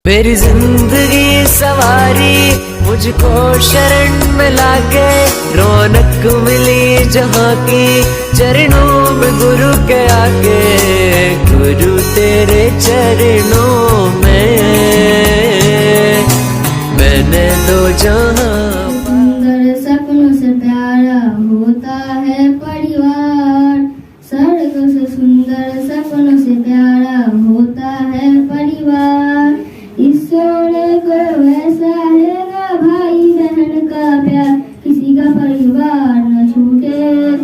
मेरी जिंदगी सवारी मुझको शरण में लाके, रौनक मिली जहाँ की चरणों में गुरु के आके। गुरु तेरे चरणों में मैंने दो जहाँ। सुंदर सपनों से प्यारा होता है परिवार, स्वर्ग से सुंदर सपनों से प्यारा होता है परिवार। इस सोने को वैसा है ना भाई बहन का प्यार, किसी का परिवार न छूटे,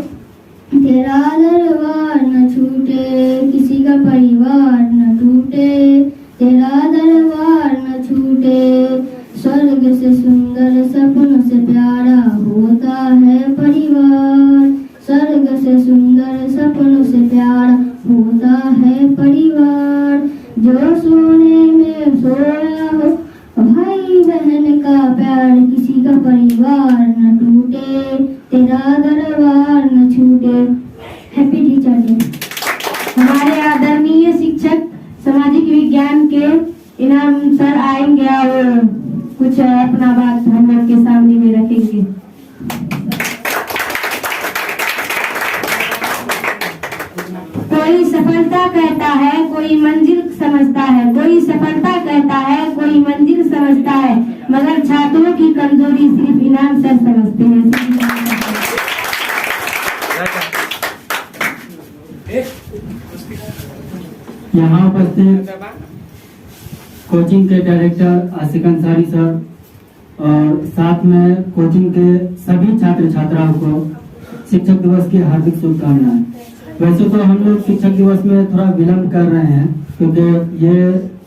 तेरा दरबार न छूटे, किसी का परिवार न टूटे, तेरा दरबार न छूटे। स्वर्ग से सुंदर सपनों से प्यारा होता है परिवार, स्वर्ग से सुंदर सपनों से प्यारा होता है परिवार। जो सोने में सोया हो भाई बहन का प्यार, किसी का परिवार न टूटे, तेरा दरबार न छूटे। Happy teacher day. हमारे आदरणीय शिक्षक सामाजिक विज्ञान के इनाम सर आएंगे और कुछ अपना बात हम लोग के सामने में रखेंगे। कोई सफलता कहता है, कोई मंजिल समझता है, कोई सफलता कहता है, कोई मंजिल समझता है, मगर छात्रों की कमजोरी सिर्फ इनाम सर समझते हैं। यहाँ उपस्थित कोचिंग के डायरेक्टर आशिक अंसारी सर और साथ में कोचिंग के सभी छात्र छात्राओं को शिक्षक दिवस की हार्दिक शुभकामनाएं। वैसे तो हम लोग शिक्षक दिवस में थोड़ा विलम्ब कर रहे हैं क्योंकि ये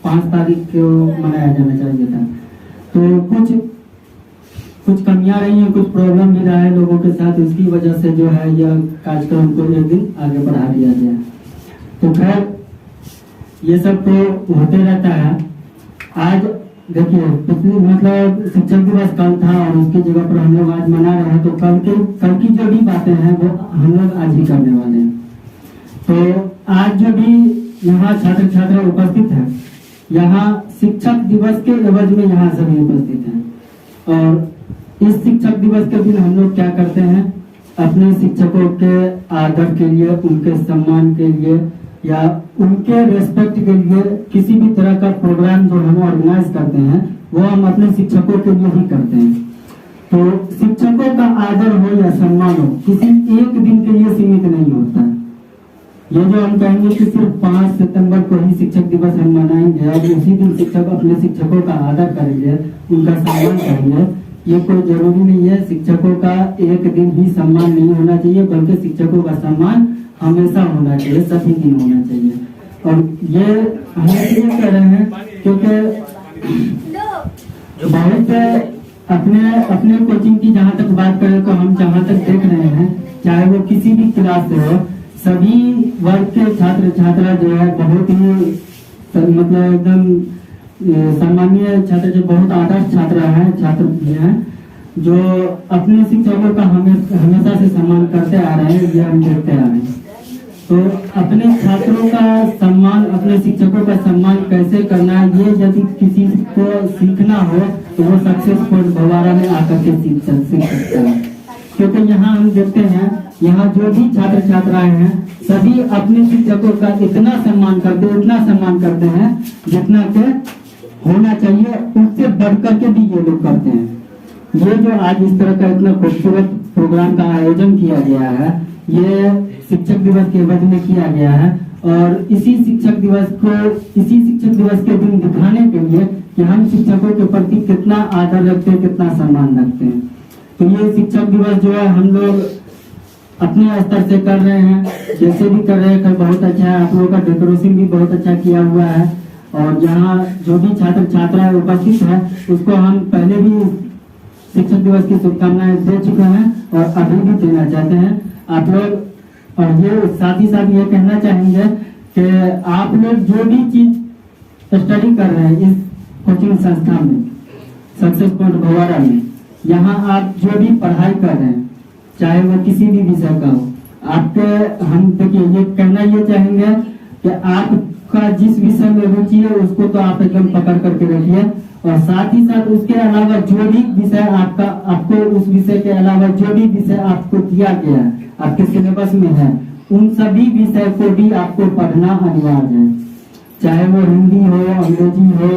5 तारीख को मनाया जाना चाहिए था, तो कुछ कमियां रही हैं, कुछ प्रॉब्लम भी रहा है लोगों के साथ, इसकी वजह से जो है यह कार्यक्रम को एक दिन आगे बढ़ा दिया गया। तो खैर ये सब तो होते रहता है। आज देखिए मतलब शिक्षक दिवस कल था और उसकी जगह पर हम लोग आज मना रहे हैं, तो कल की जो भी बातें हैं वो हम लोग आज ही करने वाले हैं। तो आज जो भी यहाँ छात्र छात्रा उपस्थित है, यहाँ शिक्षक दिवस के एवज में यहाँ सभी उपस्थित हैं। और इस शिक्षक दिवस के दिन हम लोग क्या करते हैं, अपने शिक्षकों के आदर के लिए, उनके सम्मान के लिए या उनके रेस्पेक्ट के लिए किसी भी तरह का प्रोग्राम जो हम ऑर्गेनाइज करते हैं वो हम अपने शिक्षकों के लिए ही करते हैं। तो शिक्षकों का आदर हो या सम्मान हो किसी एक दिन के लिए सीमित नहीं होता। ये जो हम कहेंगे कि सिर्फ 5 सितंबर को ही शिक्षक दिवस हम मनाएंगे और उसी दिन शिक्षक अपने शिक्षकों का आदर करेंगे, उनका सम्मान करेंगे, ये कोई जरूरी नहीं है। शिक्षकों का एक दिन ही सम्मान नहीं होना चाहिए, बल्कि शिक्षकों का सम्मान हमेशा होना चाहिए, सभी दिन होना चाहिए। और ये हम ये कह रहे हैं क्योंकि बहुत अपने कोचिंग की जहाँ तक बात करें तो हम जहाँ तक देख रहे हैं, चाहे वो किसी भी क्लास से हो, सभी वर्ग के छात्र छात्रा जो है बहुत ही मतलब एकदम सामान्य छात्र, जो बहुत आदर्श छात्र हैं जो अपने शिक्षकों का हमेशा से सम्मान करते आ रहे हैं, ये हम देखते आ रहे हैं। तो अपने छात्रों का सम्मान, अपने शिक्षकों का सम्मान कैसे करना है, ये यदि किसी को सीखना हो तो वो सक्सेसफुल भवारा में आकर के सीख सकता है। क्योंकि यहाँ हम देखते हैं, यहाँ जो भी छात्र छात्राएं हैं सभी अपने शिक्षकों का इतना सम्मान करते हैं जितना के होना चाहिए, उससे बढ़कर के भी ये लोग करते हैं। ये जो आज इस तरह का इतना खूबसूरत प्रोग्राम का आयोजन किया गया है, ये शिक्षक दिवस के एवज में किया गया है और इसी शिक्षक दिवस के दिन दिखाने के लिए कि हम शिक्षकों के प्रति कितना आदर रखते हैं, कितना सम्मान रखते हैं। तो ये शिक्षक दिवस जो है हम लोग अपने स्तर से कर रहे हैं, जैसे भी कर रहे हैं बहुत अच्छा है। आप लोगों का डेकोरेशन भी बहुत अच्छा किया हुआ है और यहाँ जो भी छात्र छात्राएं उपस्थित है उसको हम पहले भी शिक्षक दिवस की शुभकामनाएं दे चुके हैं और अभी भी देना चाहते हैं आप लोग। और ये साथ ही साथ ये कहना चाहेंगे कि आप लोग जो भी चीज स्टडी कर रहे हैं इस कोचिंग संस्था में, सक्सेस पॉइंट भवारा में, यहाँ आप जो भी पढ़ाई कर रहे हैं, चाहे वो किसी भी विषय का हो, आपके हम देखिए ये कहना ये चाहेंगे कि आप आपका जिस विषय में रुचि है उसको तो आप एकदम पकड़ करके रखिए, और साथ ही साथ उसके अलावा जो भी विषय आपको उस विषय के अलावा जो भी विषय आपको दिया गया है आपके सिलेबस में है, उन सभी विषय को भी आपको पढ़ना अनिवार्य है, चाहे वो हिंदी हो, अंग्रेजी हो,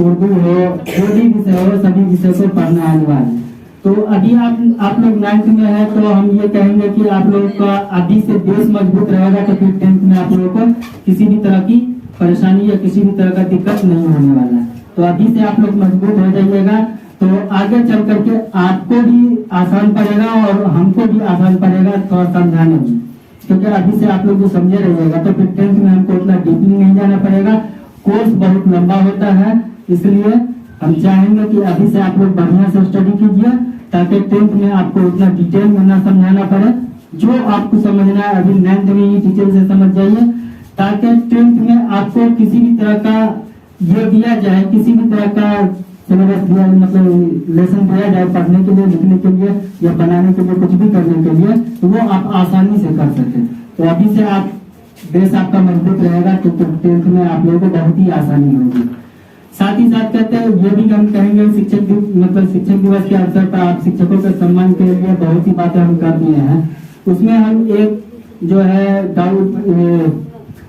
उर्दू हो, जो भी विषय हो, सभी विषय को पढ़ना अनिवार्य है। तो अभी आप लोग 9th में है, तो हम ये कहेंगे कि आप लोगों का अभी से बेस मजबूत रहेगा, तो फिर 10th में आप लोगों को किसी भी तरह की परेशानी या किसी भी तरह का दिक्कत नहीं होने वाला है। तो अभी से आप लोग मजबूत हो जाइएगा, तो आगे चल करके आपको भी आसान पड़ेगा और हमको भी आसान पड़ेगा थोड़ा समझाने में, क्योंकि अभी से आप लोग जो समझे रहिएगा तो फिर 10th में हमको उतना डीपली नहीं जाना पड़ेगा। कोर्स बहुत लंबा होता है, इसलिए हम चाहेंगे कि अभी से आप लोग बढ़िया से स्टडी कीजिए, ताकि 10th में आपको उतना डिटेल में ना समझाना पड़े। जो आपको समझना है अभी 9th में ही डिटेल से समझ जाइए, ताकि 10th में आपको किसी भी तरह का ये दिया जाए, किसी भी तरह का सिलेबस दिया, मतलब लेसन दिया जाए पढ़ने के लिए, लिखने के लिए या बनाने के लिए, कुछ भी करने के लिए, तो वो आप आसानी से कर सके। तो अभी से आप बेस आपका मजबूत रहेगा, तो 10th में आप लोगों को बहुत ही आसानी होगी। साथ ही साथ कहते हैं ये भी हम कहेंगे शिक्षक दिवस के अवसर पर आप शिक्षकों के सम्मान के लिए बहुत ही बातें हम कर दिए हैं। उसमें हम एक जो है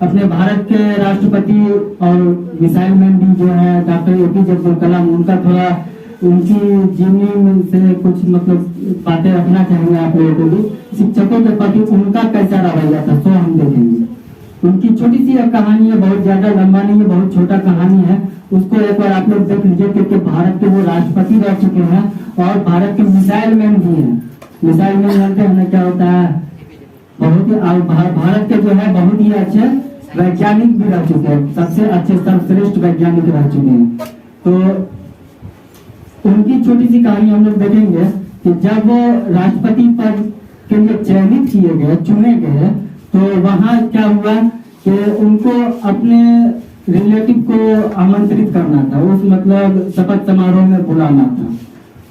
अपने भारत के राष्ट्रपति और मिसाइल मैन भी जो है डॉक्टर APJ अब्दुल कलाम, उनका थोड़ा उनकी जीवनी से कुछ मतलब बातें रखना चाहेंगे आप लोगों को भी। शिक्षकों के प्रति उनका कैसा रवैया था सो हम देखेंगे। उनकी छोटी सी कहानी है, बहुत ज्यादा लंबा नहीं है, बहुत छोटा कहानी है, उसको एक बार आप लोग देख लीजिए, क्योंकि भारत के वो राष्ट्रपति रह चुके हैं और भारत के मिसाइल मैन भी हैं। मिसाइल मैन जानते हैं क्या होता है, बहुत ही भारत के जो है बहुत ही अच्छे वैज्ञानिक भी रह चुके हैं, सबसे अच्छे सर्वश्रेष्ठ वैज्ञानिक रह चुके हैं। तो उनकी छोटी सी कहानी हम लोग देखेंगे कि जब वो राष्ट्रपति पद के लिए चयनित किए गए, चुने गए, तो वहां क्या हुआ कि उनको अपने रिलेटिव को आमंत्रित करना था, उस मतलब शपथ समारोह में बुलाना था।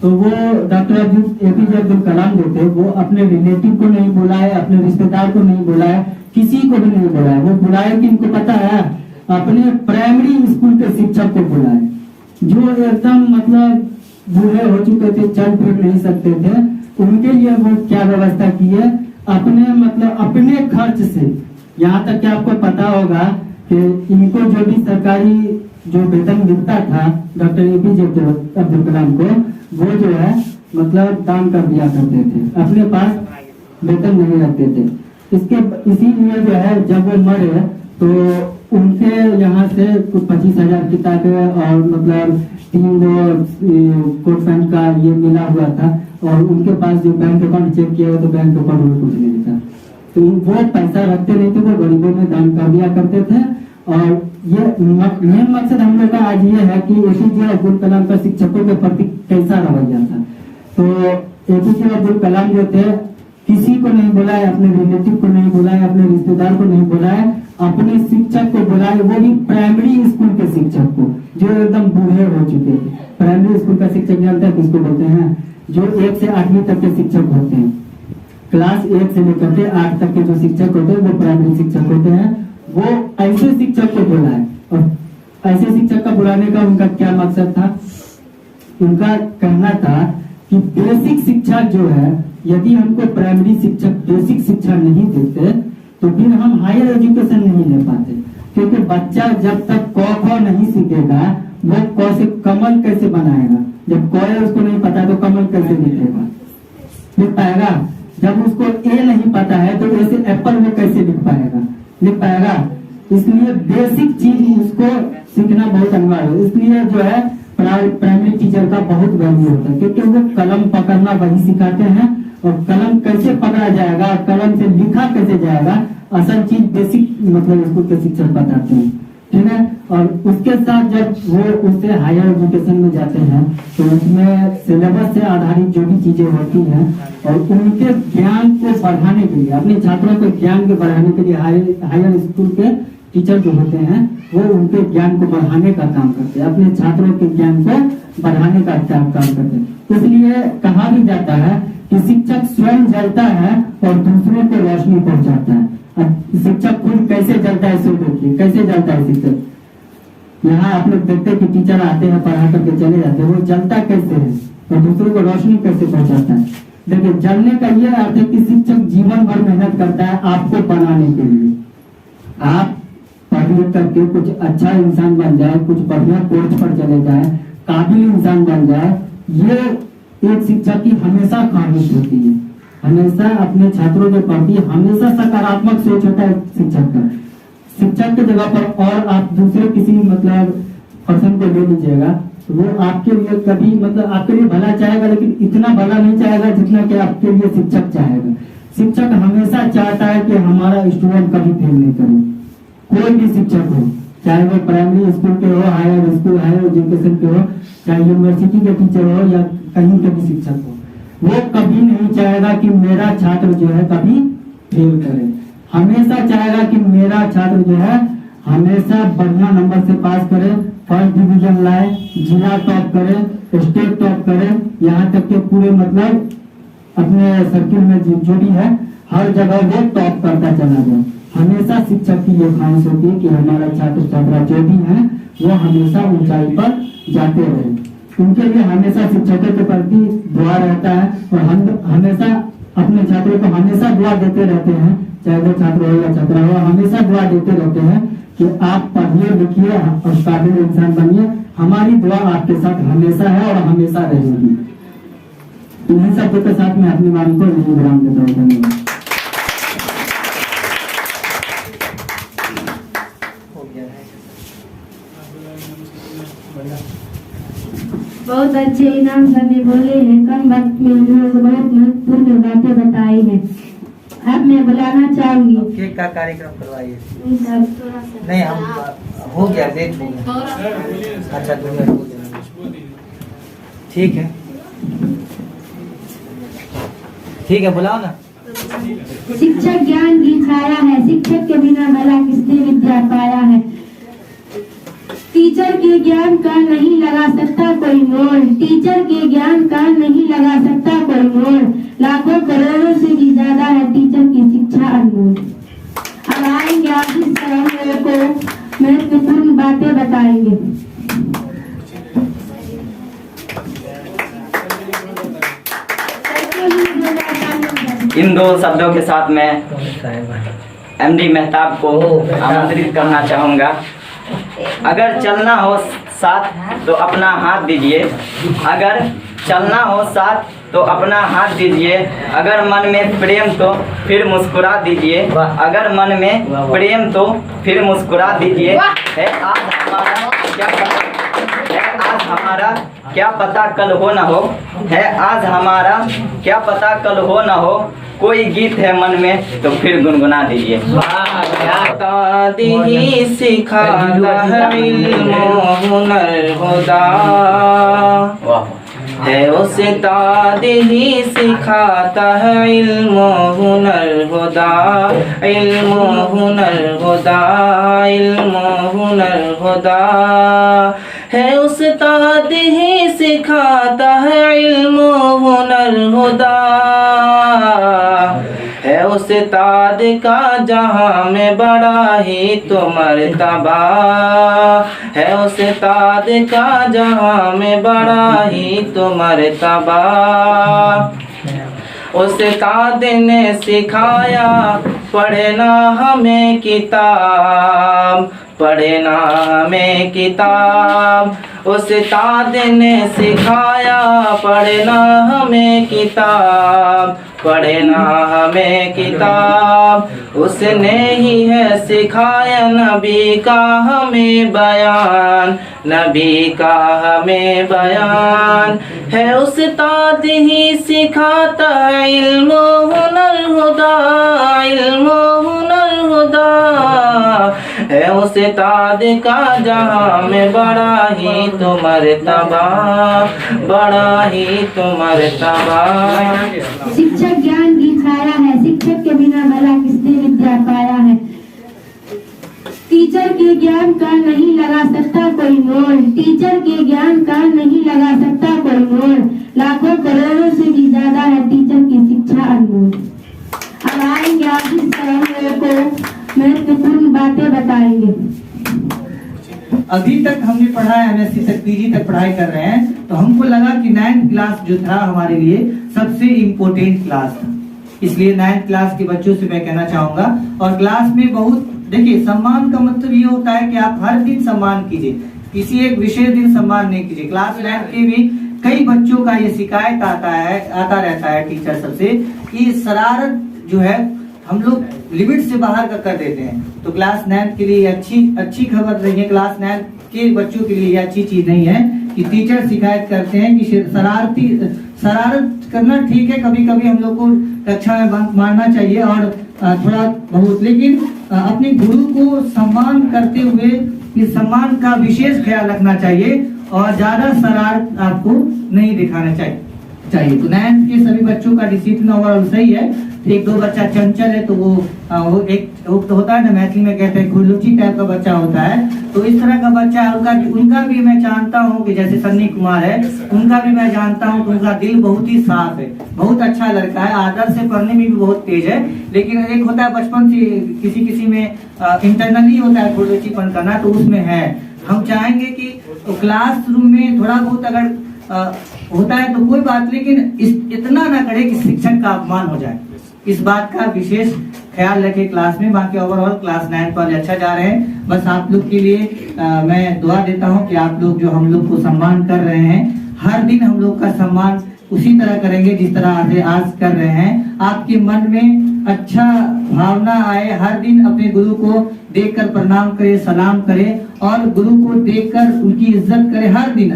तो वो डॉक्टर APJ अब्दुल कलाम जो थे वो अपने रिलेटिव को नहीं बुलाए, अपने रिश्तेदार को नहीं बुलाए, किसी को भी नहीं बुलाए। वो बुलाए कि इनको पता है, अपने प्राइमरी स्कूल के शिक्षक को बुलाए, जो एकदम मतलब बूढ़े हो चुके थे, चल फिर नहीं सकते थे। उनके लिए वो क्या व्यवस्था की है, अपने खर्च से, यहाँ तक कि आपको पता होगा कि इनको जो भी सरकारी जो वेतन मिलता था डॉक्टर APJ अब्दुल कलाम को, वो जो है मतलब दान कर दिया करते थे, अपने पास वेतन नहीं रखते थे। इसीलिए जो है जब वो मरे तो उनके यहाँ से कुछ 25,000 किताबें और मतलब 3 कोट पैंट का ये मिला हुआ था, और उनके पास जो बैंक अकाउंट चेक किया तो बैंक अकाउंट में कुछ नहीं था। तो वो पैसा रखते नहीं थे, वो गरीबों में दान कर दिया करते थे। और ये मेन मकसद हम लोग का आज ये है कि APJ अब्दुल कलाम का शिक्षकों के प्रति कैसा रवैया था। तो APJ अब्दुल कलाम जो थे किसी को नहीं बुलाए, अपने रिलेटिव को नहीं बुलाए, अपने रिश्तेदार को नहीं बुलाए, अपने शिक्षक को बुलाए, वो भी प्राइमरी स्कूल के शिक्षक को, जो एकदम बूढ़े हो चुके थे। प्राइमरी स्कूल का शिक्षक जानते हैं किसको बोलते हैं, जो 1 से 8वीं तक के शिक्षक होते हैं। क्लास 1 से लेकर के 8 तक के जो शिक्षक होते हैं वो प्राइमरी शिक्षक होते हैं। वो ऐसे शिक्षक को बुलाए, और ऐसे शिक्षक का बुलाने का उनका क्या मकसद था, उनका कहना था कि बेसिक शिक्षा जो है, यदि हमको प्राइमरी शिक्षक बेसिक शिक्षा नहीं देते तो फिर हम हायर एजुकेशन नहीं ले पाते। क्योंकि बच्चा जब तक क ख नहीं सीखेगा वो क से कमल कैसे बनाएगा, जब क है उसको नहीं पता तो कमल कैसे लिखेगा, लिख पाएगा। जब उसको ए नहीं पता है तो ए से एप्पल वो कैसे लिख पाएगा, लिख पाएगा। इसलिए बेसिक चीज उसको सीखना बहुत अनिवार्य है। इसलिए जो है प्राइमरी टीचर का बहुत वैल्यू होता है, क्योंकि वो कलम पकड़ना वही सिखाते हैं, और कलम कैसे पकड़ा जाएगा, कलम से लिखा कैसे जाएगा, असल चीज बेसिक मतलब स्कूल के शिक्षक बताते हैं, ठीक है। और उसके साथ जब वो उससे हायर एजुकेशन में जाते हैं तो उसमें सिलेबस से आधारित जो भी चीजें होती हैं, और उनके ज्ञान को बढ़ाने के लिए, अपने छात्रों के ज्ञान को बढ़ाने के लिए हायर स्कूल के टीचर जो होते हैं वो उनके ज्ञान को बढ़ाने का काम करते हैं, अपने छात्रों के ज्ञान को बढ़ाने का काम करते हैं। इसलिए कहा भी जाता है कि शिक्षक स्वयं जलता है और दूसरों को रोशनी पहुंचाता है। शिक्षक खुद कैसे जलता है, सो देखिए कैसे जलता है शिक्षक। यहाँ आप लोग देखते हैं कि टीचर आते हैं पढ़ा करके चले जाते हैं, वो जलता कैसे है और दूसरों को रोशनी कैसे पहुंचाता है। देखिए जलने का ये अर्थ है कि शिक्षक जीवन भर मेहनत करता है आपको बनाने के लिए, आप पढ़ लिख करके कुछ अच्छा इंसान बन जाए, कुछ बढ़िया कोर्स पर चले जाए, काबिल इंसान बन जाए। ये एक शिक्षक की हमेशा ख्वाहिश होती है, हमेशा अपने छात्रों के प्रति हमेशा सकारात्मक सोच होता है शिक्षक का। शिक्षक की जगह पर और आप दूसरे किसी मतलब पर्सन को ले लीजिएगा, तो वो आपके लिए कभी मतलब आपके लिए भला चाहेगा, लेकिन इतना भला नहीं चाहेगा जितना कि आपके लिए शिक्षक चाहेगा। शिक्षक हमेशा चाहता है कि हमारा स्टूडेंट कभी फेल नहीं करे, कोई भी शिक्षक हो, चाहे वो प्राइमरी स्कूल के हो, हायर स्कूल, हायर एजुकेशन के हो, चाहे यूनिवर्सिटी के टीचर हो या कहीं के भी शिक्षक हो, वो कभी नहीं चाहेगा कि मेरा छात्र जो है कभी फेल करे। हमेशा चाहेगा कि मेरा छात्र जो है हमेशा बढ़िया नंबर से पास करे, फर्स्ट डिवीजन लाए, जिला टॉप करे, स्टेट टॉप करे, यहाँ तक के पूरे मतलब अपने सर्किल में जो भी है हर जगह वो टॉप करता चला जाए। हमेशा शिक्षक की ये ख्वाहिश होती है कि हमारा छात्र छात्रा जो भी है वो हमेशा ऊंचाई पर जाते रहे। उनके लिए हमेशा शिक्षकों के प्रति दुआ रहता है और हम हमेशा अपने छात्रों को हमेशा दुआ देते रहते हैं, चाहे वो छात्र हो या छात्रा हो, हमेशा दुआ देते रहते हैं कि आप पढ़िए लिखिए और काबिल इंसान बनिए। हमारी दुआ आपके साथ हमेशा है और हमेशा रहेगी। इन्हीं सब के साथ मैं अपनी वाणी को विराम देता हूँ। धन्यवाद। बहुत अच्छे इनाम सर ने बोले हैं, कम वक्त में उन्होंने बहुत महत्वपूर्ण बातें बताई हैं। अब मैं बुलाना चाहूंगी केक का कार्यक्रम करवाइए। नहीं हम हो गया, डेट हो गया। अच्छा ठीक है, ठीक है बुलाओ ना। शिक्षक ज्ञान की छाया है, शिक्षक के बिना भला किसने विद्या पाया है। टीचर के ज्ञान का नहीं लगा सकता कोई मोल, टीचर के ज्ञान का नहीं लगा सकता कोई मोल। लाखों करोड़ों से भी ज्यादा है टीचर की शिक्षा अनमोल। अब आएंगे आशीष सर हम लोगों को महत्वपूर्ण बातें बताएंगे। इन दो शब्दों के साथ मैं एमडी मेहताब को आमंत्रित करना चाहूँगा। अगर चलना हो साथ तो अपना हाथ दीजिए, अगर चलना हो साथ तो अपना हाथ दीजिए, अगर मन में प्रेम तो फिर मुस्कुरा दीजिए, अगर मन में प्रेम तो फिर मुस्कुरा दीजिए। है आज हमारा क्या पता कल हो ना हो, है आज हमारा क्या पता कल हो ना हो, कोई गीत है मन में तो फिर गुनगुना दीजिए। ही सिखाता है इल्म हुनर हुदा, है उस्ताद ही सिखाता है इल्म हुनर हुदा, इल्म हुनर हुदा, इल्म हुनर हुदा, है उस्ताद ही सिखाता है इल्म हुनर हुदा, है उस्ताद का जहाँ में बड़ा ही तो मर्तबा, है उस्ताद का जहाँ में बड़ा ही तो मर्तबा। उस्ताद ने सिखाया पढ़ना हमें किताब, पढ़ना हमें किताब, उस्ताद ने सिखाया पढ़ना हमें किताब, पढ़ना हमें किताब। उसने ही है सिखाया नबी का हमें बयान, नबी का हमें बयान, है उस्ताद ही सिखाता है इल्म हुनर हुदा, इल्म हुनर हुदा, है उस्ताद का जहाँ में बड़ा ही तो मर्तबा, बड़ा ही तो मर्तबा। शिक्षक ज्ञान की छाया है, शिक्षक के बिना भला किसने विद्या पाया है। टीचर के ज्ञान का नहीं लगा सकता कोई मोल, टीचर के ज्ञान का नहीं लगा सकता कोई मोल। लाखों करोड़ों से भी ज्यादा है टीचर की शिक्षा अनमोल। अब आएंगे आशीष सर हम लोगों को अभी तक हमने पढ़ा है, MSc तक PG तक पढ़ाई कर रहे हैं, तो हमको लगा कि 9th क्लास जो था हमारे लिए सबसे इम्पोर्टेंट क्लास था। इसलिए 9th क्लास के बच्चों से मैं कहना चाहूंगा, और क्लास में बहुत देखिए, सम्मान का मतलब ये होता है कि आप हर दिन सम्मान कीजिए, किसी एक विशेष दिन सम्मान नहीं कीजिए। क्लास 9 के भी कई बच्चों का ये शिकायत आता रहता है टीचर सबसे कि शरारत जो है हम लोग लिमिट से बाहर का कर देते हैं। तो क्लास 9 के लिए अच्छी खबर नहीं है, क्लास 9 के बच्चों के लिए ये अच्छी चीज नहीं है कि टीचर शिकायत करते हैं कि शरारत करना ठीक है, कभी कभी हम लोग को कक्षा में बंक मारना चाहिए और थोड़ा बहुत, लेकिन अपने गुरु को सम्मान करते हुए इस सम्मान का विशेष ख्याल रखना चाहिए और ज्यादा शरारत आपको नहीं दिखाना चाहिए। तो 9th के सभी बच्चों का डिसिप्लिन ओवरऑल सही है। एक दो बच्चा चंचल है, तो वो एक तो होता है ना, मैथिली में कहते हैं खुरलुची टाइप का बच्चा होता है, तो इस तरह का बच्चा है। उनका भी मैं जानता हूँ कि जैसे सन्नी कुमार है, उनका भी मैं जानता हूँ कि उनका दिल बहुत ही साफ है, बहुत अच्छा लड़का है, आदत से पढ़ने में भी बहुत तेज है। लेकिन एक होता है बचपन से किसी में इंटरनली होता है खुरलुचीपन करना, तो उसमें है। हम चाहेंगे कि क्लासरूम में थोड़ा बहुत अगर होता है तो कोई बात, लेकिन इतना ना करे कि शिक्षक का अपमान हो जाए। इस बात का विशेष ख्याल रखे क्लास में। बाकी ओवरऑल क्लास 9 पर अच्छा जा रहे हैं। बस आप लोग के लिए मैं दुआ देता हूं कि आप लोग जो हम लोग को सम्मान कर रहे हैं, हर दिन हम लोग का सम्मान उसी तरह करेंगे जिस तरह आज कर रहे हैं। आपके मन में अच्छा भावना आए, हर दिन अपने गुरु को देखकर प्रणाम करे, सलाम करे और गुरु को देखकर उनकी इज्जत करे। हर दिन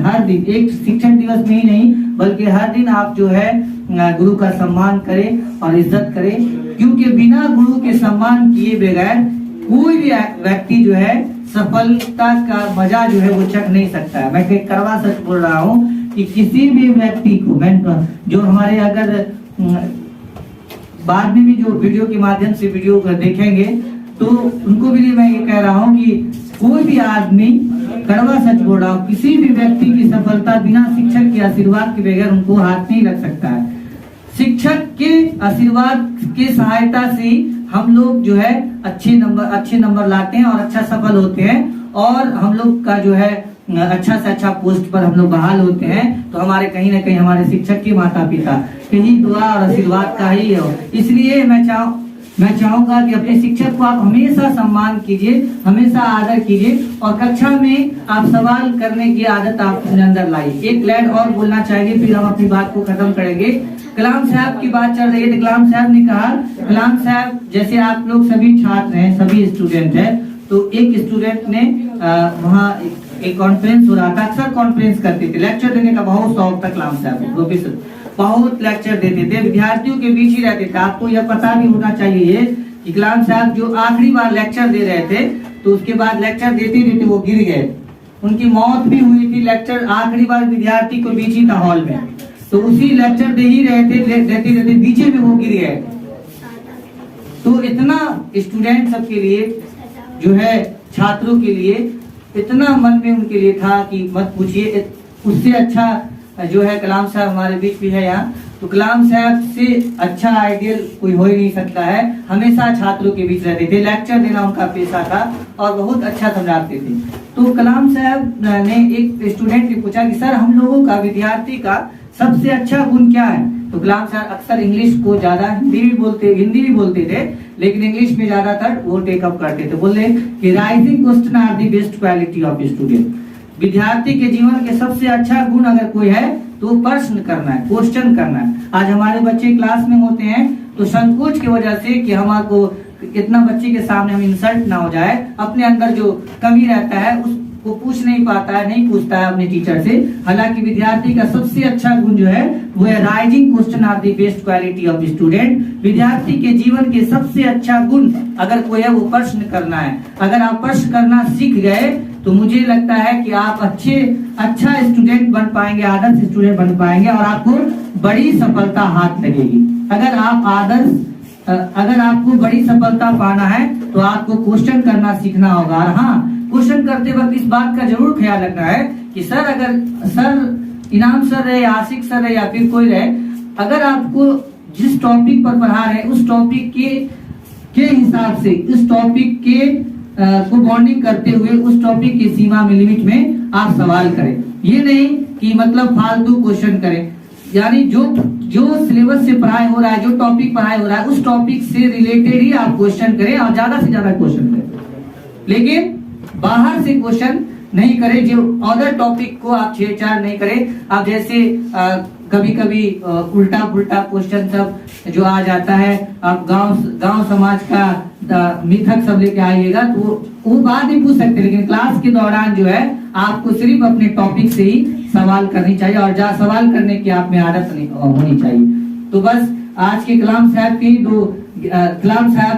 एक शिक्षक दिवस में ही नहीं बल्कि हर दिन आप जो है गुरु का सम्मान करें और इज्जत करें, क्योंकि बिना गुरु के सम्मान किए बगैर कोई भी व्यक्ति जो है सफलता का मजा जो है वो चख नहीं सकता है। मैं करवा सच बोल रहा हूँ कि किसी भी व्यक्ति को, मैं जो हमारे अगर बाद में भी जो वीडियो के माध्यम से वीडियो देखेंगे तो उनको भी मैं ये कह रहा हूँ कि कोई भी आदमी, कड़वा सच बोल रहा हूँ, किसी भी व्यक्ति की सफलता बिना शिक्षक के आशीर्वाद के बगैर उनको हाथ नहीं लग सकता है। शिक्षक के आशीर्वाद के सहायता से हम लोग जो है अच्छे नंबर लाते हैं और अच्छा सफल होते हैं और हम लोग का जो है अच्छा से अच्छा पोस्ट पर हम लोग बहाल होते हैं। तो हमारे कहीं ना कहीं हमारे शिक्षक के माता पिता कहीं दुआ और आशीर्वाद का ही हो। इसलिए मैं चाहूंगा कि अपने शिक्षक को आप हमेशा सम्मान कीजिए, हमेशा आदर कीजिए और कक्षा में आप सवाल करने की आदत आप अपने अंदर लाइए। एक लाइन और बोलना चाहेंगे, फिर हम अपनी बात को खत्म करेंगे। कलाम साहब की बात चल रही है, तो कलाम साहब ने कहा, कलाम साहब जैसे आप लोग सभी छात्र हैं, सभी स्टूडेंट हैं, तो एक स्टूडेंट ने वहाँ एक कॉन्फ्रेंस हो रहा था, अक्सर कॉन्फ्रेंस करते थे, लेक्चर देने का बहुत शौक था कलाम साहब, प्रोफेसर बहुत लेक्चर देते थे, विद्यार्थियों के बीच ही रहते थे। आपको यह पता भी होना चाहिए कि कलाम साहब जो आखिरी बार लेक्चर दे रहे थे, तो उसके बाद लेक्चर देते देते वो गिर गए, उनकी मौत भी हुई थी। लेक्चर आखिरी बार विद्यार्थी को बीच ही था हॉल में, तो उसी लेक्चर दे ही रहे थे, देते बीचे में वो गिर गए। तो इतना स्टूडेंट सबके लिए जो है, छात्रों के लिए इतना मन में उनके लिए था कि मत पूछिए। उससे अच्छा जो है कलाम साहब हमारे बीच भी है यहाँ, तो कलाम साहब से अच्छा आइडियल कोई हो ही नहीं सकता है। हमेशा छात्रों के बीच रहते थे, लेक्चर देना उनका पेशा था और बहुत अच्छा समझाते थे। तो कलाम साहब ने एक स्टूडेंट से पूछा कि सर, हम लोगों का, विद्यार्थी का सबसे अच्छा गुण क्या है? तो कलाम साहब अक्सर इंग्लिश को ज्यादा, हिंदी भी बोलते थे, लेकिन इंग्लिश में ज्यादातर वो टेकअप करते थे। बोले कि rising question are the best quality of student. विद्यार्थी के जीवन के सबसे अच्छा गुण अगर कोई है तो प्रश्न करना है, क्वेश्चन करना है। आज हमारे बच्चे क्लास में होते हैं तो संकोच की वजह से कि हमारे कितना बच्चे के सामने हम इंसल्ट ना हो जाए, अपने अंदर जो कमी रहता है उसको पूछ नहीं पाता है, नहीं पूछता है अपने टीचर से। हालांकि विद्यार्थी का सबसे अच्छा गुण जो है वो है rising question are the best quality of student. विद्यार्थी के जीवन के सबसे अच्छा गुण अगर कोई है वो प्रश्न करना है। अगर आप प्रश्न करना सीख गए तो मुझे लगता है कि आप अच्छा स्टूडेंट बन पाएंगे, आदर्श स्टूडेंट बन पाएंगे और आपको बड़ी सफलता हाथ लगेगी। अगर आपको बड़ी सफलता पाना है तो आपको क्वेश्चन करना सीखना होगा। और हाँ, क्वेश्चन करते वक्त इस बात का जरूर ख्याल रखना है कि सर इनाम सर रहे, आशिक सर रहे या फिर कोई रहे, अगर आपको जिस टॉपिक पर पढ़ा रहे उस टॉपिक के हिसाब से, इस टॉपिक के को बॉन्डिंग करते हुए उस टॉपिक की सीमा में, लिमिट में आप सवाल करें। ये नहीं कि मतलब फालतू क्वेश्चन करें, यानी जो सिलेबस से पढ़ाई हो रहा है, जो टॉपिक पढ़ाई हो रहा है, उस टॉपिक से रिलेटेड ही आप क्वेश्चन करें और ज्यादा से ज्यादा क्वेश्चन करें। लेकिन बाहर से क्वेश्चन नहीं करें, जो अदर टॉपिक को आप छेड़छाड़ नहीं करें। आप जैसे कभी कभी उल्टा पुल्टा क्वेश्चन सब जो आ जाता है, आप गांव समाज का मिथक सब लेके आइएगा तो वो बात नहीं पूछ सकते, लेकिन क्लास के दौरान जो है आपको सिर्फ अपने टॉपिक से ही सवाल करनी चाहिए और सवाल करने की आप में आदत नहीं होनी चाहिए। तो बस आज के कलाम साहब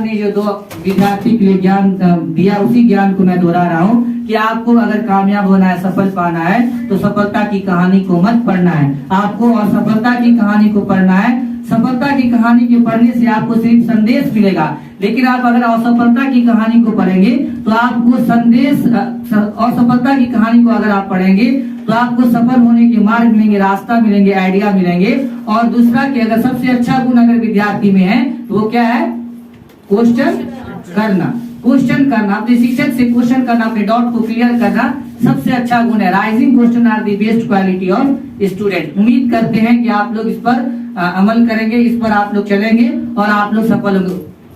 ने जो 2 विद्यार्थी के लिए ज्ञान दिया, उसी ज्ञान को मैं दोहरा रहा हूँ कि आपको अगर कामयाब होना है, सफल पाना है, तो सफलता की कहानी को मत पढ़ना है आपको, और सफलता की कहानी को पढ़ना है। सफलता की कहानी के पढ़ने से आपको सिर्फ संदेश मिलेगा, लेकिन आप अगर असफलता की कहानी को पढ़ेंगे तो आपको संदेश, असफलता की कहानी को अगर आप पढ़ेंगे तो आपको सफल होने के मार्ग मिलेंगे, रास्ता मिलेंगे, आइडिया मिलेंगे। और दूसरा कि अगर सबसे अच्छा गुण अगर विद्यार्थी में है तो वो क्या है? क्वेश्चन करना, अपने शिक्षक से क्वेश्चन करना, अपने डाउट को क्लियर करना सबसे अच्छा गुण है। Rising question are the best quality of student. उम्मीद करते हैं कि आप लोग इस पर अमल करेंगे, इस पर आप लोग चलेंगे और आप लोग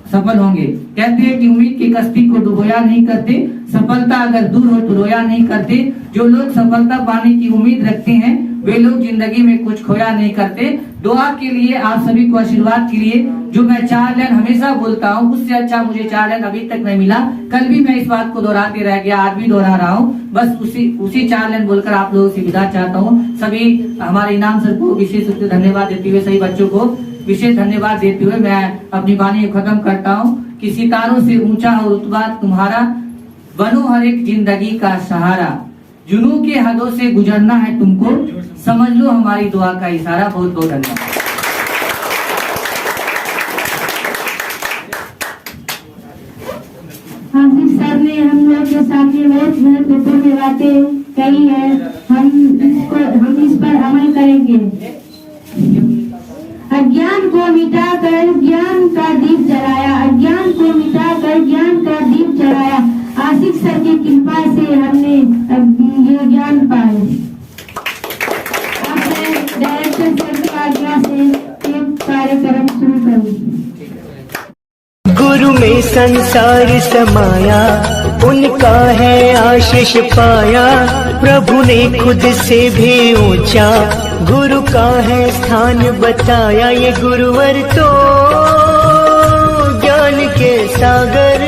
सफल होंगे। कहते हैं कि उम्मीद की कश्ती को डुबोया नहीं करते, सफलता अगर दूर हो तो रोया नहीं करते। जो लोग सफलता पाने की उम्मीद रखते हैं वे लोग जिंदगी में कुछ खोया नहीं करते। दुआ के लिए आप सभी को, आशीर्वाद के लिए, जो मैं 4 लाइन हमेशा बोलता हूँ उससे अच्छा मुझे 4 लाइन अभी तक नहीं मिला। कल भी मैं इस बात को दोहराते रह गया, आज भी दोहरा रहा हूँ। बस उसी 4 लाइन बोलकर आप लोगों से विदा चाहता हूँ। सभी हमारे इनाम सर को विशेष रूप से धन्यवाद देते हुए, सभी बच्चों को विशेष धन्यवाद देते हुए मैं अपनी वाणी को खत्म करता हूँ कि सितारों से ऊंचा हो रुतबा तुम्हारा, बनो हर एक जिंदगी का सहारा, जुनू के हदों से गुजरना है तुमको, समझ लो हमारी दुआ का इशारा। बहुत बहुत धन्यवाद। आसिफ सर ने हम लोग के सामने बहुत महत्वपूर्ण बातें कही है, हम इस पर अमल करेंगे। अज्ञान को मिटाकर ज्ञान का दीप जलाया, अज्ञान को मिटाकर ज्ञान का दीप जलाया। आसिफ सर की कृपा से हमने ये ज्ञान पाए। आपने डायरेक्टर सर की आज्ञा से एक कार्यक्रम शुरू करें। गुरु में संसार समाया, उनका है आशीष पाया। प्रभु ने खुद से भी ऊंचा गुरु का है स्थान बताया। ये गुरुवर तो ज्ञान के सागर